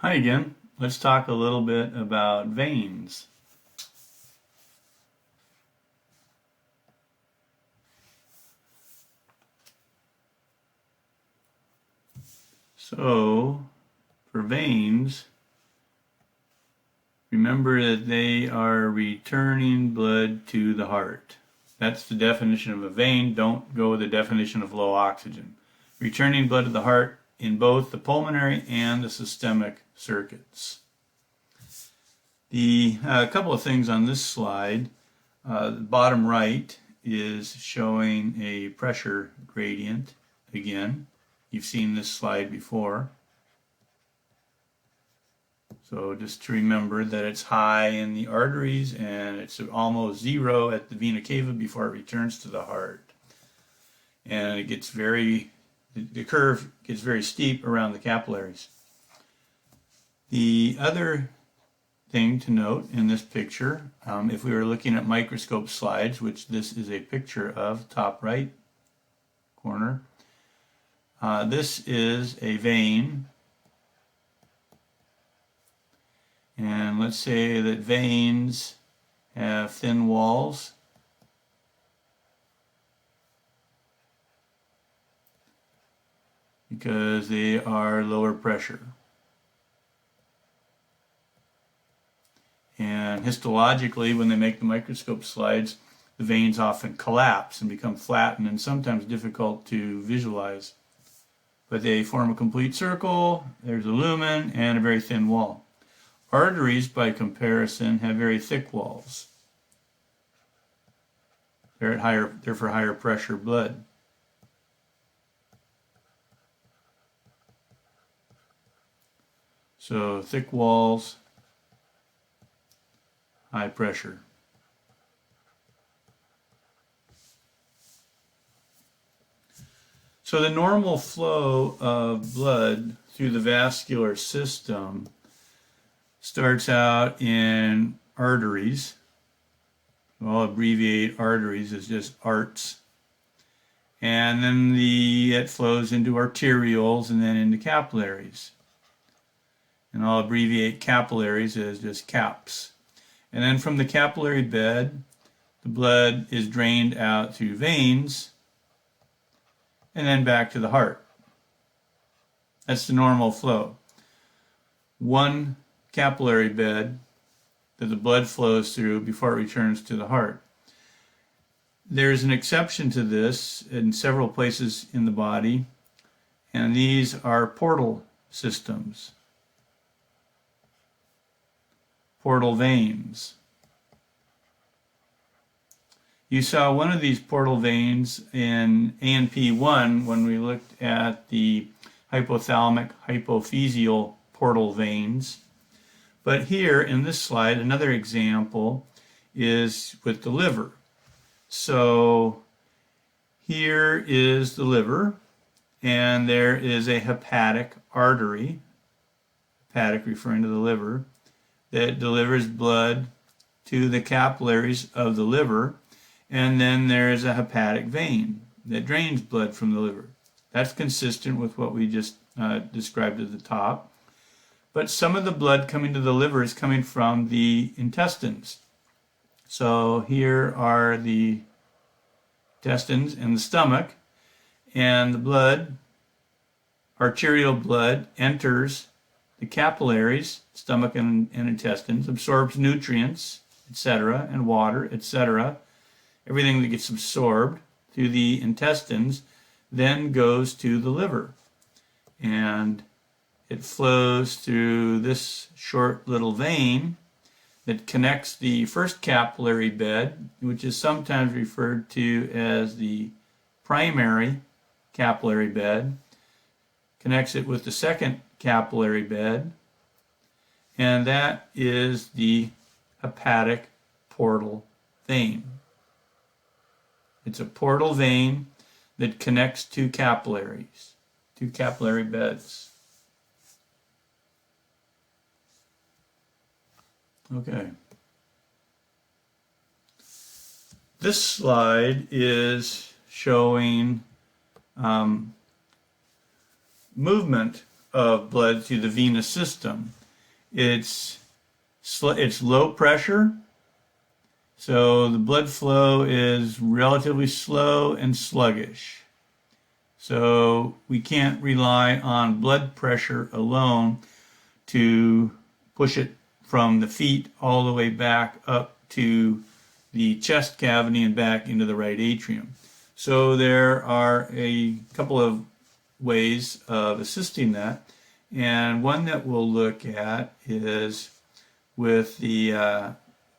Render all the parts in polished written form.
Hi again. Let's talk a little bit about veins. So, for veins, remember that they are returning blood to the heart. That's the definition of a vein. Don't go with the definition of low oxygen. Returning blood to the heart in both the pulmonary and the systemic circuits. A couple of things on this slide. The bottom right is showing a pressure gradient again. You've seen this slide before. So just to remember that it's high in the arteries and it's almost zero at the vena cava before it returns to the heart. And the curve gets very steep around the capillaries. The other thing to note in this picture, if we were looking at microscope slides, which this is a picture of, top right corner, this is a vein, and let's say that veins have thin walls. Because they are lower pressure. And histologically, when they make the microscope slides, the veins often collapse and become flattened and sometimes difficult to visualize. But they form a complete circle, there's a lumen, and a very thin wall. Arteries, by comparison, have very thick walls. They're for higher pressure blood. So thick walls, high pressure. So the normal flow of blood through the vascular system starts out in arteries. I'll abbreviate arteries as just ARTS. And then it flows into arterioles and then into capillaries. And I'll abbreviate capillaries as just CAPS. And then from the capillary bed, the blood is drained out through veins and then back to the heart. That's the normal flow. One capillary bed that the blood flows through before it returns to the heart. There's an exception to this in several places in the body, and these are portal systems. Portal veins. You saw one of these portal veins in ANP1 when we looked at the hypothalamic hypophyseal portal veins. But here in this slide, another example is with the liver. So here is the liver, and there is a hepatic artery, hepatic referring to the liver, that delivers blood to the capillaries of the liver, and then there is a hepatic vein that drains blood from the liver. That's consistent with what we just described at the top. But some of the blood coming to the liver is coming from the intestines. So here are the intestines and the stomach, and the blood, arterial blood, enters the capillaries, stomach and intestines, absorbs nutrients, etc., and water, etc. Everything that gets absorbed through the intestines then goes to the liver. And it flows through this short little vein that connects the first capillary bed, which is sometimes referred to as the primary capillary bed, connects it with the second capillary bed, and that is the hepatic portal vein. It's a portal vein that connects two capillaries, two capillary beds. Okay. This slide is showing movement of blood through the venous system. It's low pressure, so the blood flow is relatively slow and sluggish. So we can't rely on blood pressure alone to push it from the feet all the way back up to the chest cavity and back into the right atrium. So there are a couple of ways of assisting that, and one that we'll look at is with the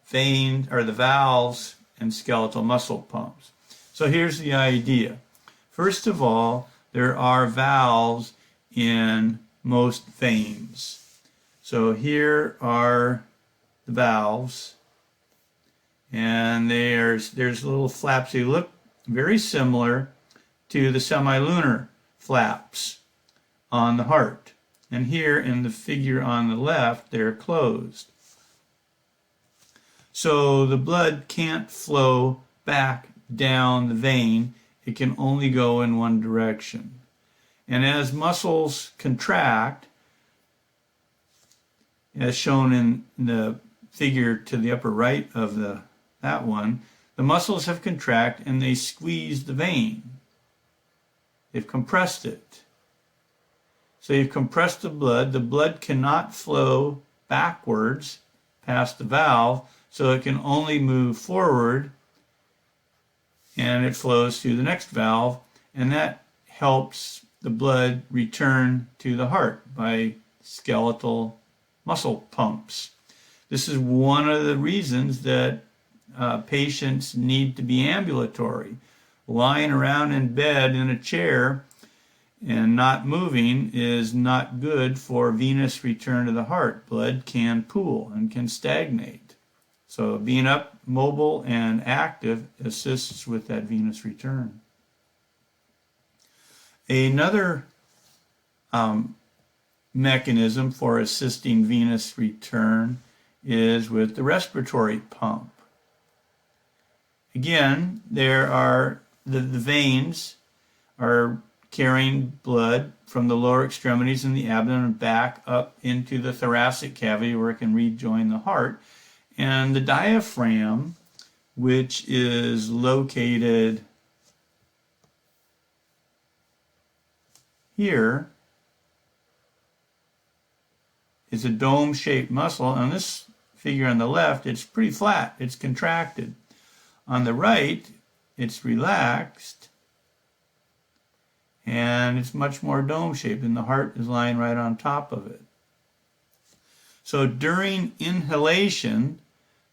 vein or the valves and skeletal muscle pumps. So here's the idea. First of all, there are valves in most veins. So here are the valves, and there's little flaps. They look very similar to the semilunar flaps on the heart. And here in the figure on the left, they're closed. So the blood can't flow back down the vein. It can only go in one direction. And as muscles contract, as shown in the figure to the upper right of that one, the muscles have contracted and they squeeze the vein. They've compressed it. So you've compressed the blood cannot flow backwards past the valve, so it can only move forward, and it flows through the next valve, and that helps the blood return to the heart by skeletal muscle pumps. This is one of the reasons that patients need to be ambulatory. Lying around in bed in a chair and not moving is not good for venous return to the heart. Blood can pool and can stagnate. So being up, mobile, and active assists with that venous return. Another mechanism for assisting venous return is with the respiratory pump. Again, there are the veins are carrying blood from the lower extremities in the abdomen back up into the thoracic cavity where it can rejoin the heart. And the diaphragm, which is located here, is a dome-shaped muscle. On this figure on the left, it's pretty flat. It's contracted. On the right, it's relaxed, and it's much more dome-shaped, and the heart is lying right on top of it. So during inhalation,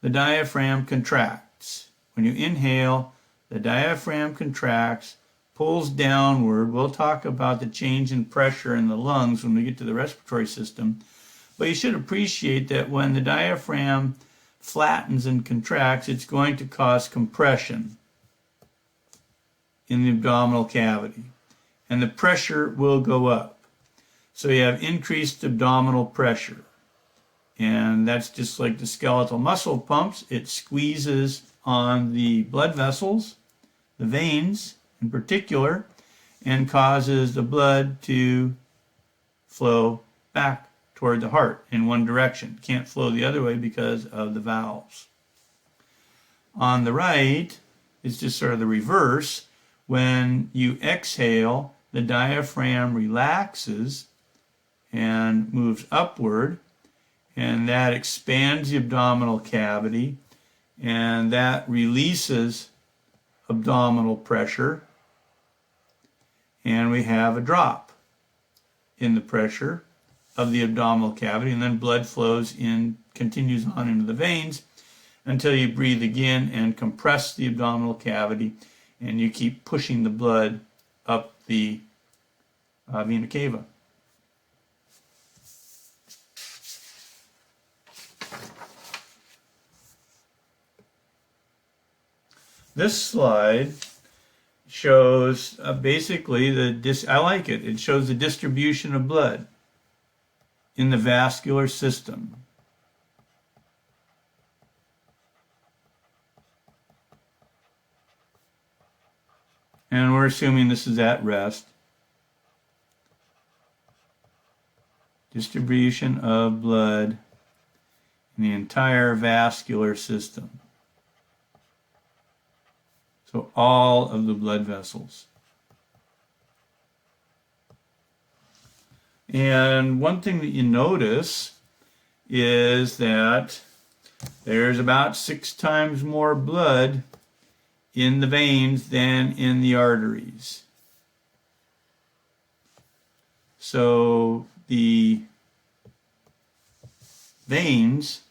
the diaphragm contracts. When you inhale, the diaphragm contracts, pulls downward. We'll talk about the change in pressure in the lungs when we get to the respiratory system. But you should appreciate that when the diaphragm flattens and contracts, it's going to cause compression in the abdominal cavity. And the pressure will go up. So you have increased abdominal pressure. And that's just like the skeletal muscle pumps. It squeezes on the blood vessels, the veins in particular, and causes the blood to flow back toward the heart in one direction. Can't flow the other way because of the valves. On the right, it's just sort of the reverse. When you exhale, the diaphragm relaxes and moves upward, and that expands the abdominal cavity, and that releases abdominal pressure, and we have a drop in the pressure of the abdominal cavity, and then blood flows in, continues on into the veins until you breathe again and compress the abdominal cavity, and you keep pushing the blood up the vena cava. This slide shows basically I like it. It shows the distribution of blood in the vascular system. And we're assuming this is at rest. distribution of blood in the entire vascular system. So all of the blood vessels. And one thing that you notice is that there's about 6 times more blood in the veins than in the arteries. So the veins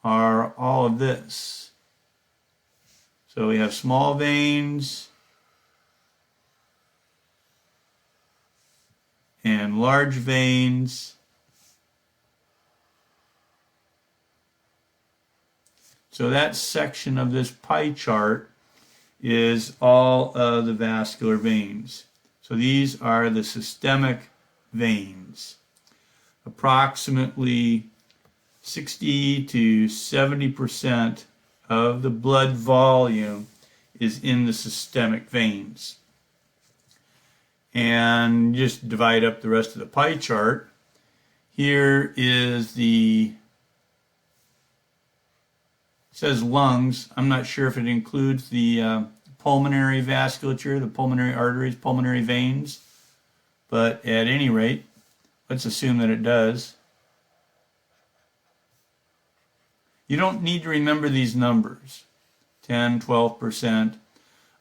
are all of this. So we have small veins and large veins. So that section of this pie chart is all of the vascular veins. So these are the systemic veins. Approximately 60 to 70% of the blood volume is in the systemic veins. And just divide up the rest of the pie chart. Here is the, it says lungs. I'm not sure if it includes the pulmonary vasculature, the pulmonary arteries, pulmonary veins, but at any rate, let's assume that it does. You don't need to remember these numbers, 10, 12%.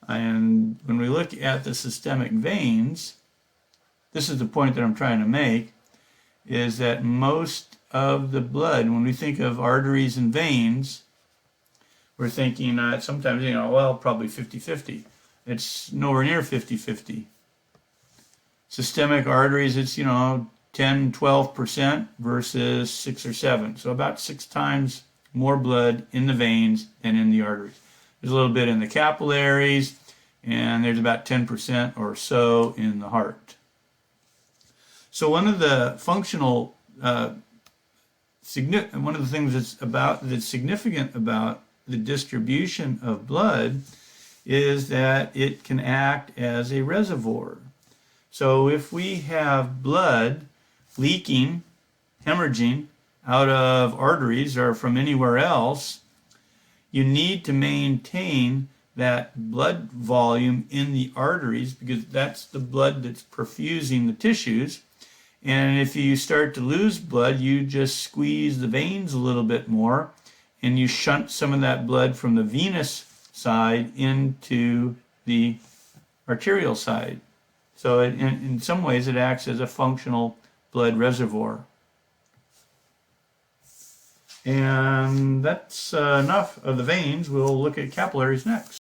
And when we look at the systemic veins, this is the point that I'm trying to make, is that most of the blood, when we think of arteries and veins, we're thinking sometimes, well, probably 50-50. It's nowhere near 50-50. Systemic arteries, it's, 10, 12% versus 6 or 7. So about 6 times more blood in the veins than in the arteries. There's a little bit in the capillaries, and there's about 10% or so in the heart. So one of the functional, one of the things that's significant about the distribution of blood is that it can act as a reservoir. So if we have blood leaking, hemorrhaging out of arteries or from anywhere else, you need to maintain that blood volume in the arteries because that's the blood that's perfusing the tissues. And if you start to lose blood, you just squeeze the veins a little bit more and you shunt some of that blood from the venous side into the arterial side. So in some ways it acts as a functional blood reservoir. And that's enough of the veins. We'll look at capillaries next.